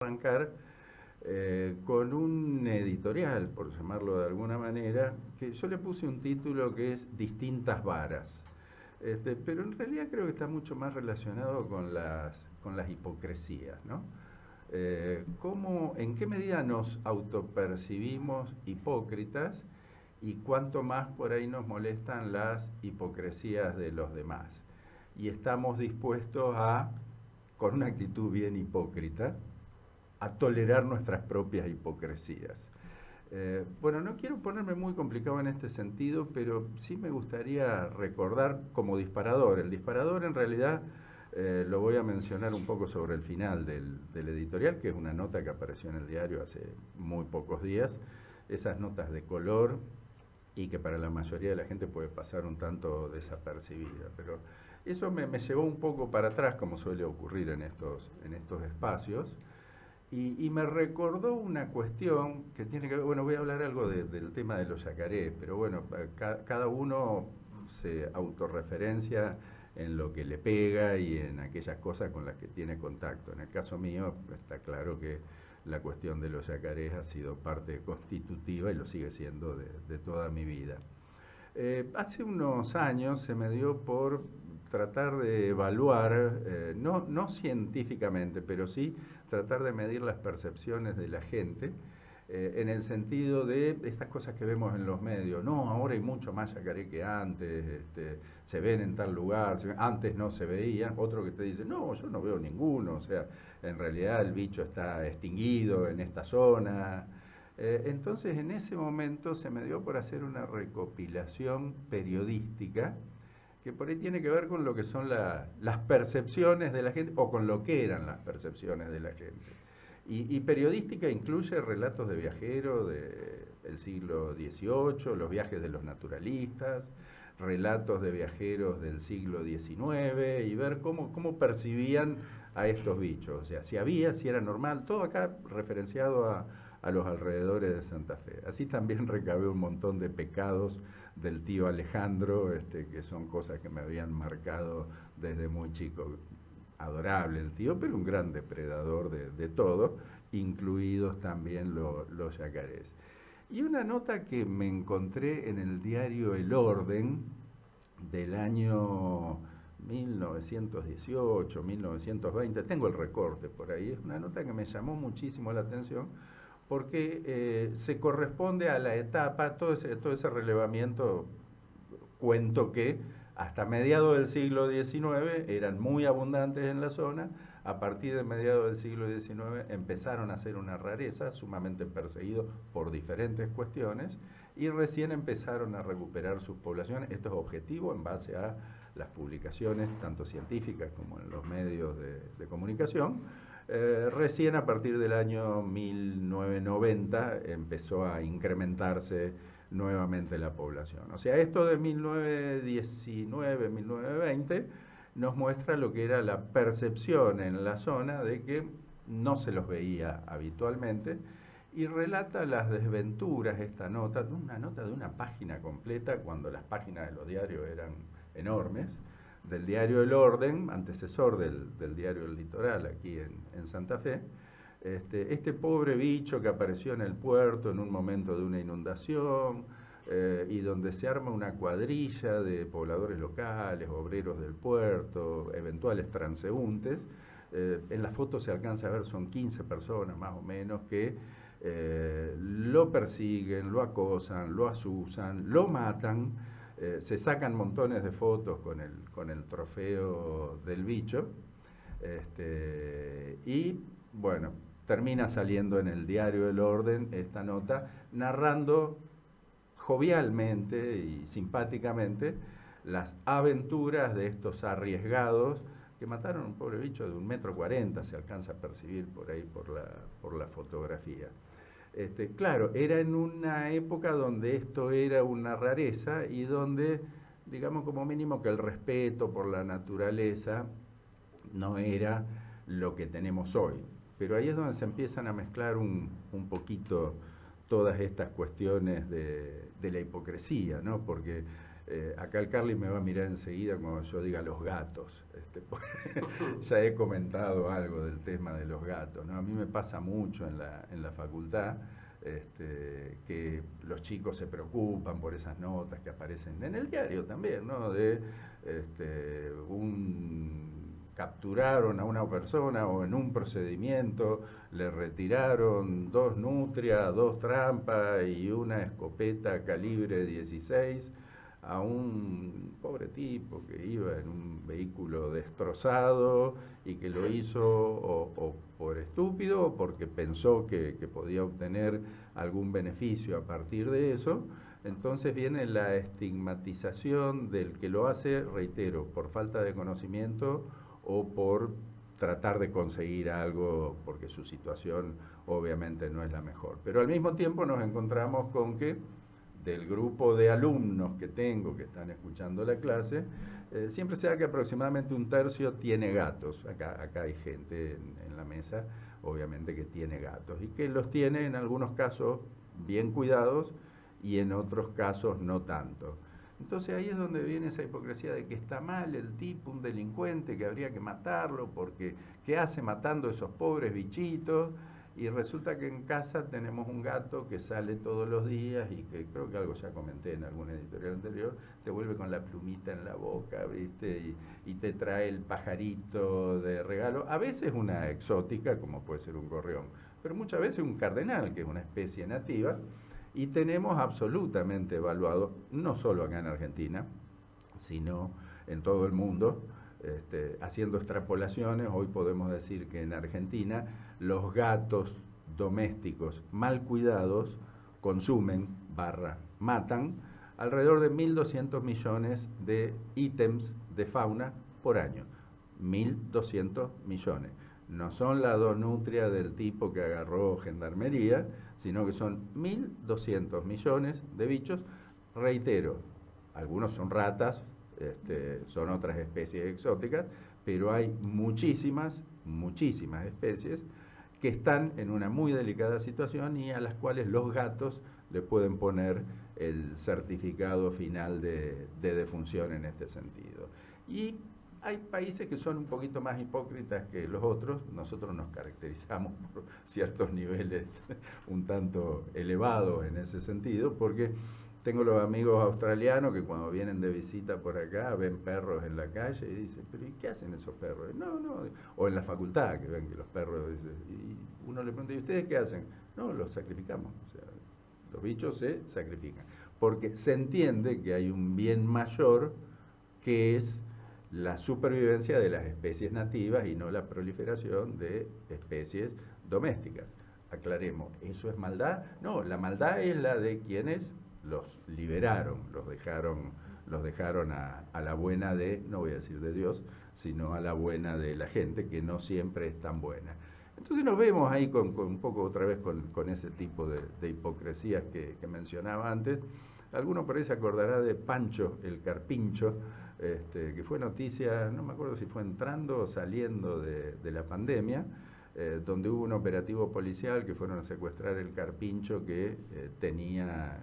Arrancar con un editorial, por llamarlo de alguna manera, que yo le puse un título que es Distintas varas. Pero en realidad creo que está mucho más relacionado con las hipocresías, ¿no? ¿En qué medida nos autopercibimos hipócritas y cuánto más por ahí nos molestan las hipocresías de los demás? Y estamos dispuestos a, con una actitud bien hipócrita, a tolerar nuestras propias hipocresías. Bueno, no quiero ponerme muy complicado en este sentido, pero sí me gustaría recordar como disparador. El disparador en realidad lo voy a mencionar un poco sobre el final del editorial, que es una nota que apareció en el diario hace muy pocos días. Esas notas de color y que para la mayoría de la gente puede pasar un tanto desapercibida. Pero eso me llevó un poco para atrás, como suele ocurrir en estos espacios. Y me recordó una cuestión que tiene que ver, bueno, voy a hablar algo del tema de los yacarés, pero bueno, cada uno se autorreferencia en lo que le pega y en aquellas cosas con las que tiene contacto. En el caso mío está claro que la cuestión de los yacarés ha sido parte constitutiva y lo sigue siendo de toda mi vida. Hace unos años se me dio por tratar de evaluar, no científicamente, pero sí tratar de medir las percepciones de la gente en el sentido de estas cosas que vemos en los medios. No, ahora hay mucho más yacaré que antes, se ven en tal lugar, antes no se veían. Otro que te dice, no, yo no veo ninguno, o sea, en realidad el bicho está extinguido en esta zona. Entonces en ese momento se me dio por hacer una recopilación periodística que por ahí tiene que ver con lo que son las percepciones de la gente o con lo que eran las percepciones de la gente. Y periodística incluye relatos de viajeros del siglo XVIII, los viajes de los naturalistas, relatos de viajeros del siglo XIX y ver cómo percibían a estos bichos. O sea, si era normal, todo acá referenciado a los alrededores de Santa Fe. Así también recabé un montón de pecados del tío Alejandro, que son cosas que me habían marcado desde muy chico. Adorable el tío, pero un gran depredador de todo, incluidos también los yacarés. Y una nota que me encontré en el diario El Orden del año 1918, 1920, tengo el recorte por ahí, es una nota que me llamó muchísimo la atención porque se corresponde a la etapa, todo ese relevamiento, cuento que hasta mediados del siglo XIX eran muy abundantes en la zona, a partir de mediados del siglo XIX empezaron a ser una rareza, sumamente perseguidos por diferentes cuestiones, y recién empezaron a recuperar sus poblaciones. Esto es objetivo en base a las publicaciones, tanto científicas como en los medios de comunicación. Recién a partir del año 1990 empezó a incrementarse nuevamente la población. O sea, esto de 1919, 1920 nos muestra lo que era la percepción en la zona de que no se los veía habitualmente y relata las desventuras, una nota de una página completa cuando las páginas de los diarios eran enormes, del diario El Orden, antecesor del diario El Litoral aquí en Santa Fe. Este pobre bicho que apareció en el puerto en un momento de una inundación y donde se arma una cuadrilla de pobladores locales, obreros del puerto, eventuales transeúntes. En la foto se alcanza a ver, son 15 personas más o menos que lo persiguen, lo acosan, lo asusan, lo matan. Se sacan montones de fotos con el trofeo del bicho. Y bueno, termina saliendo en el diario El Orden esta nota narrando jovialmente y simpáticamente las aventuras de estos arriesgados que mataron a un pobre bicho de 1,40 m, se alcanza a percibir por ahí por la fotografía. Claro, era en una época donde esto era una rareza y donde, digamos como mínimo que el respeto por la naturaleza no era lo que tenemos hoy. Pero ahí es donde se empiezan a mezclar un poquito todas estas cuestiones de la hipocresía, ¿no? Porque Acá el Carly me va a mirar enseguida cuando yo diga los gatos. Ya he comentado algo del tema de los gatos, ¿no? A mí me pasa mucho en la facultad, que los chicos se preocupan por esas notas que aparecen en el diario también, ¿no? De capturaron a una persona o en un procedimiento le retiraron 2 nutrias, 2 trampas y una escopeta calibre 16 a un pobre tipo que iba en un vehículo destrozado y que lo hizo o por estúpido o porque pensó que podía obtener algún beneficio a partir de eso. Entonces viene la estigmatización del que lo hace, reitero, por falta de conocimiento o por tratar de conseguir algo porque su situación obviamente no es la mejor. Pero al mismo tiempo nos encontramos con que del grupo de alumnos que tengo que están escuchando la clase, siempre se da que aproximadamente 1/3 tiene gatos. Acá hay gente en la mesa, obviamente, que tiene gatos y que los tiene en algunos casos bien cuidados y en otros casos no tanto. Entonces ahí es donde viene esa hipocresía de que está mal el tipo, un delincuente, que habría que matarlo, porque ¿qué hace matando esos pobres bichitos? Y resulta que en casa tenemos un gato que sale todos los días y que creo que algo ya comenté en algún editorial anterior, te vuelve con la plumita en la boca, ¿viste? Y te trae el pajarito de regalo, a veces una exótica, como puede ser un gorrión, pero muchas veces un cardenal, que es una especie nativa, y tenemos absolutamente evaluado, no solo acá en Argentina, sino en todo el mundo, haciendo extrapolaciones, hoy podemos decir que en Argentina los gatos domésticos mal cuidados consumen matan alrededor de 1.200 millones de ítems de fauna por año. 1.200 millones. No son las 2 nutrias del tipo que agarró Gendarmería, sino que son 1.200 millones de bichos. Reitero, algunos son ratas, son otras especies exóticas, pero hay muchísimas especies que están en una muy delicada situación y a las cuales los gatos le pueden poner el certificado final de defunción en este sentido. Y hay países que son un poquito más hipócritas que los otros. Nosotros nos caracterizamos por ciertos niveles un tanto elevados en ese sentido, porque tengo los amigos australianos que cuando vienen de visita por acá ven perros en la calle y dicen, pero ¿y qué hacen esos perros? No, o en la facultad que ven que los perros, y uno le pregunta, ¿y ustedes qué hacen? No, los sacrificamos, o sea, los bichos se sacrifican, porque se entiende que hay un bien mayor que es la supervivencia de las especies nativas y no la proliferación de especies domésticas. Aclaremos, ¿eso es maldad? No, la maldad es la de quienes los liberaron, los dejaron a la buena de, no voy a decir de Dios, sino a la buena de la gente, que no siempre es tan buena. Entonces nos vemos ahí con un poco otra vez con ese tipo de hipocresías que mencionaba antes. Alguno por ahí se acordará de Pancho, el carpincho, que fue noticia, no me acuerdo si fue entrando o saliendo de la pandemia, donde hubo un operativo policial que fueron a secuestrar el carpincho que tenía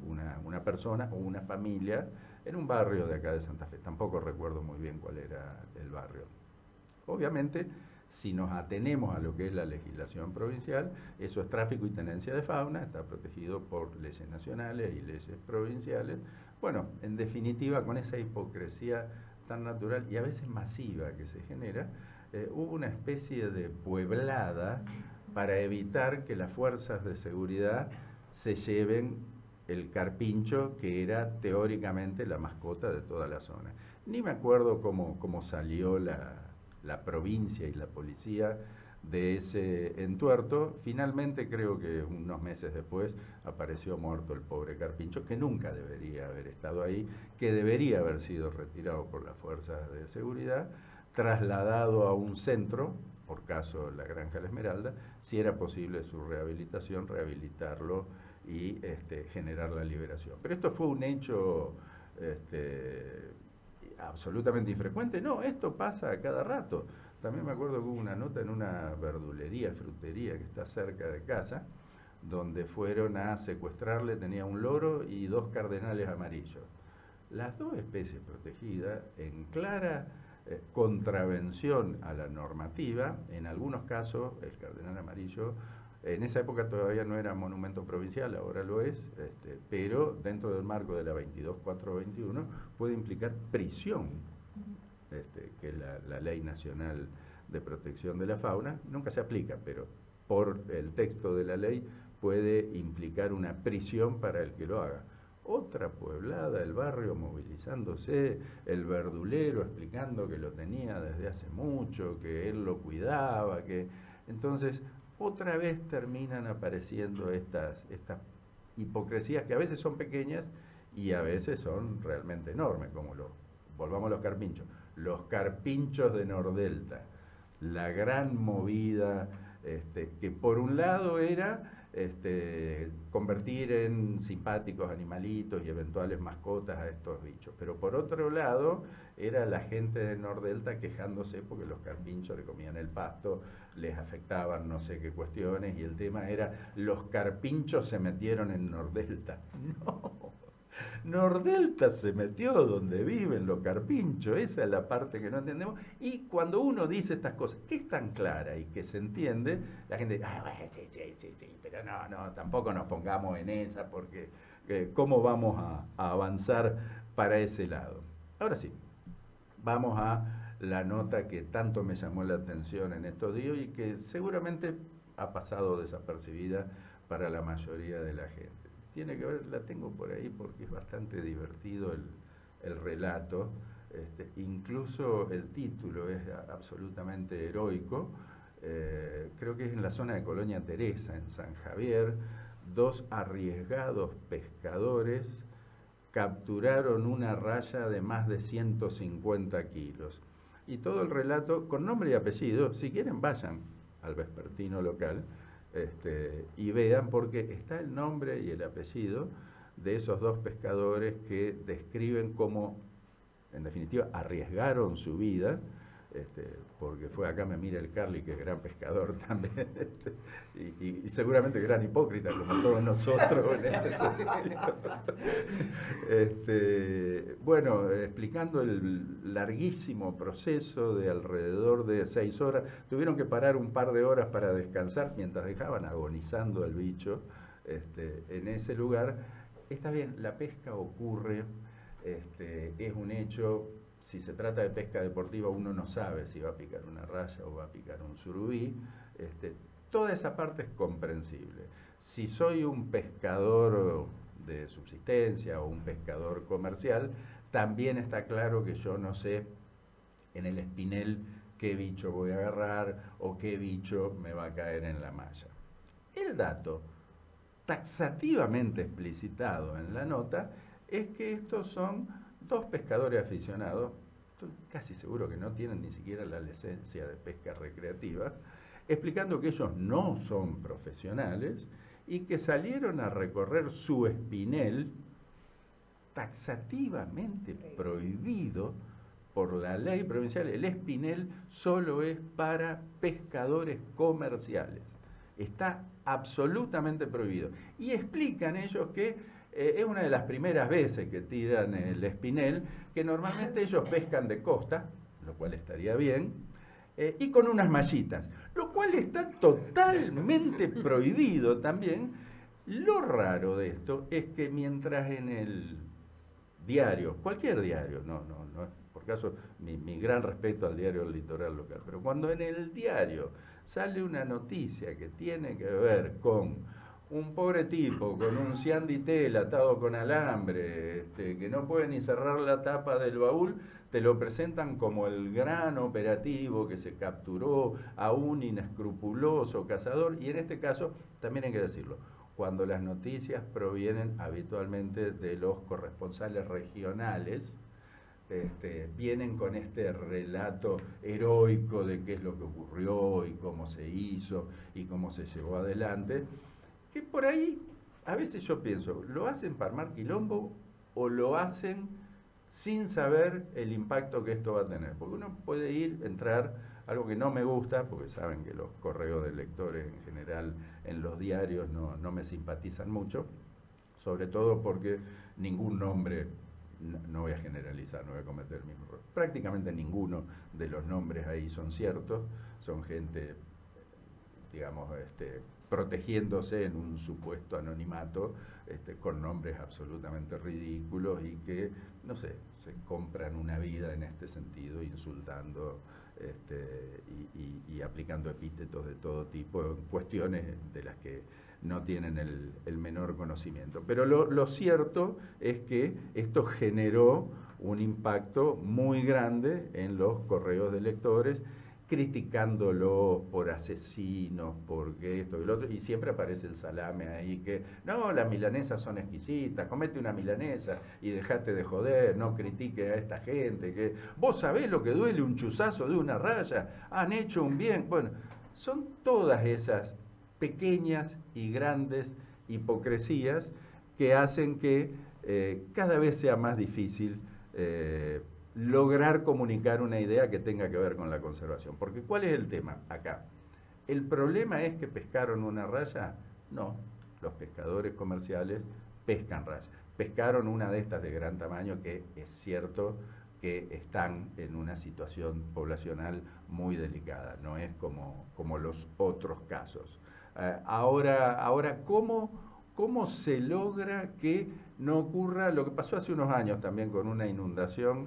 una persona o una familia en un barrio de acá de Santa Fe. Tampoco recuerdo muy bien cuál era el barrio. Obviamente, si nos atenemos a lo que es la legislación provincial, eso es tráfico y tenencia de fauna, está protegido por leyes nacionales y leyes provinciales. Bueno, en definitiva, con esa hipocresía tan natural y a veces masiva que se genera, hubo una especie de pueblada para evitar que las fuerzas de seguridad se lleven el carpincho, que era teóricamente la mascota de toda la zona. Ni me acuerdo cómo salió la provincia y la policía de ese entuerto. Finalmente, creo que unos meses después, apareció muerto el pobre carpincho, que nunca debería haber estado ahí, que debería haber sido retirado por las fuerzas de seguridad, trasladado a un centro, por caso la Granja La Esmeralda, si era posible su rehabilitación, rehabilitarlo y generar la liberación. Pero esto fue un hecho absolutamente infrecuente. No, esto pasa a cada rato. También me acuerdo que hubo una nota en una verdulería, frutería que está cerca de casa, donde fueron a secuestrarle, tenía un loro y 2 cardenales amarillos. las dos especies protegidas en clara contravención a la normativa. En algunos casos, el cardenal amarillo, en esa época todavía no era monumento provincial, ahora lo es, pero dentro del marco de la 22.421 puede implicar prisión, que es la ley nacional de protección de la fauna. Nunca se aplica, pero por el texto de la ley puede implicar una prisión para el que lo haga. Otra pueblada, el barrio movilizándose, el verdulero explicando que lo tenía desde hace mucho, que él lo cuidaba, que entonces otra vez terminan apareciendo estas hipocresías que a veces son pequeñas y a veces son realmente enormes, como volvamos a los carpinchos. Los carpinchos de Nordelta, la gran movida que por un lado era convertir en simpáticos animalitos y eventuales mascotas a estos bichos, pero por otro lado era la gente de Nordelta quejándose porque los carpinchos le comían el pasto, les afectaban no sé qué cuestiones, y el tema era: los carpinchos se metieron en Nordelta. No, Nordelta se metió donde viven los carpinchos. Esa es la parte que no entendemos. Y cuando uno dice estas cosas, que es tan clara y que se entiende, la gente dice: bueno, sí, pero no, tampoco nos pongamos en esa, porque ¿cómo vamos a avanzar para ese lado? Ahora sí, vamos a la nota que tanto me llamó la atención en estos días y que seguramente ha pasado desapercibida para la mayoría de la gente. Tiene que ver, la tengo por ahí porque es bastante divertido el relato, incluso el título es absolutamente heroico. Creo que es en la zona de Colonia Teresa, en San Javier. Dos arriesgados pescadores capturaron una raya de más de 150 kilos. Y todo el relato con nombre y apellido. Si quieren, vayan al vespertino local y vean, porque está el nombre y el apellido de esos dos pescadores que describen cómo, en definitiva, arriesgaron su vida, porque fue, acá me mira el Carly, que es gran pescador también, y seguramente gran hipócrita, como todos nosotros en ese sentido. Bueno, explicando el larguísimo proceso de alrededor de 6 horas, tuvieron que parar un par de horas para descansar mientras dejaban agonizando al bicho en ese lugar. Está bien, la pesca ocurre, es un hecho. Si se trata de pesca deportiva, uno no sabe si va a picar una raya o va a picar un surubí. Toda esa parte es comprensible. Si soy un pescador de subsistencia o un pescador comercial, también está claro que yo no sé en el espinel qué bicho voy a agarrar o qué bicho me va a caer en la malla. El dato taxativamente explicitado en la nota es que estos son dos pescadores aficionados, estoy casi seguro que no tienen ni siquiera la licencia de pesca recreativa, explicando que ellos no son profesionales y que salieron a recorrer su espinel taxativamente prohibido por la ley provincial. El espinel solo es para pescadores comerciales. Está absolutamente prohibido. Y explican ellos que es una de las primeras veces que tiran el espinel, que normalmente ellos pescan de costa, lo cual estaría bien, y con unas mallitas, lo cual está totalmente prohibido también. Lo raro de esto es que mientras en el diario, cualquier diario, no, por caso, mi gran respeto al diario del Litoral Local, pero cuando en el diario sale una noticia que tiene que ver con un pobre tipo con un cianditel atado con alambre, que no puede ni cerrar la tapa del baúl, te lo presentan como el gran operativo que se capturó a un inescrupuloso cazador. Y en este caso, también hay que decirlo, cuando las noticias provienen habitualmente de los corresponsales regionales, vienen con este relato heroico de qué es lo que ocurrió y cómo se hizo y cómo se llevó adelante, que por ahí a veces yo pienso, ¿lo hacen para armar quilombo o lo hacen sin saber el impacto que esto va a tener? Porque uno puede entrar, algo que no me gusta, porque saben que los correos de lectores en general en los diarios no me simpatizan mucho, sobre todo porque ningún nombre no voy a generalizar, no voy a cometer el mismo error. Prácticamente ninguno de los nombres ahí son ciertos, son gente, digamos, protegiéndose en un supuesto anonimato, con nombres absolutamente ridículos y que, no sé, se compran una vida en este sentido, insultando y aplicando epítetos de todo tipo en cuestiones de las que no tienen el menor conocimiento. Pero lo cierto es que esto generó un impacto muy grande en los correos de lectores, criticándolo por asesinos, por esto y lo otro, y siempre aparece el salame ahí que, no, las milanesas son exquisitas, comete una milanesa y dejate de joder, no critique a esta gente, que vos sabés lo que duele un chuzazo de una raya, han hecho un bien. Bueno, son todas esas pequeñas y grandes hipocresías que hacen que cada vez sea más difícil lograr comunicar una idea que tenga que ver con la conservación. Porque ¿cuál es el tema acá? ¿El problema es que pescaron una raya? No, los pescadores comerciales pescan rayas. Pescaron una de estas de gran tamaño que es cierto que están en una situación poblacional muy delicada, no es como los otros casos. Ahora ¿cómo se logra que no ocurra lo que pasó hace unos años también con una inundación,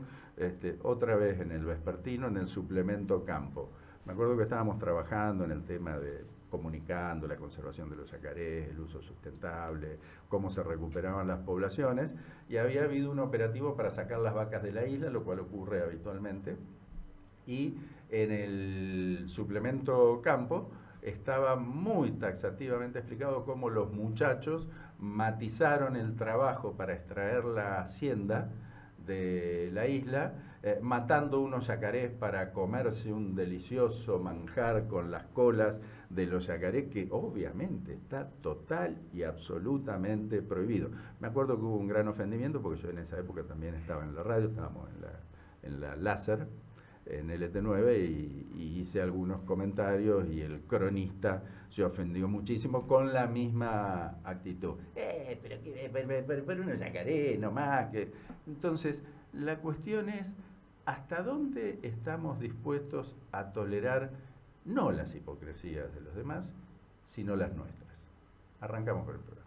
otra vez en el vespertino, en el suplemento campo? Me acuerdo que estábamos trabajando en el tema de comunicando la conservación de los yacarés, el uso sustentable, cómo se recuperaban las poblaciones, y había habido un operativo para sacar las vacas de la isla, lo cual ocurre habitualmente, y en el suplemento campo estaba muy taxativamente explicado cómo los muchachos matizaron el trabajo para extraer la hacienda de la isla, matando unos yacarés para comerse un delicioso manjar con las colas de los yacarés, que obviamente está total y absolutamente prohibido. Me acuerdo que hubo un gran ofendimiento, porque yo en esa época también estaba en la radio, estábamos en la láser, en LT9, y hice algunos comentarios y el cronista se ofendió muchísimo con la misma actitud. Pero uno yacaré nomás. Entonces, la cuestión es hasta dónde estamos dispuestos a tolerar no las hipocresías de los demás, sino las nuestras. Arrancamos por el programa.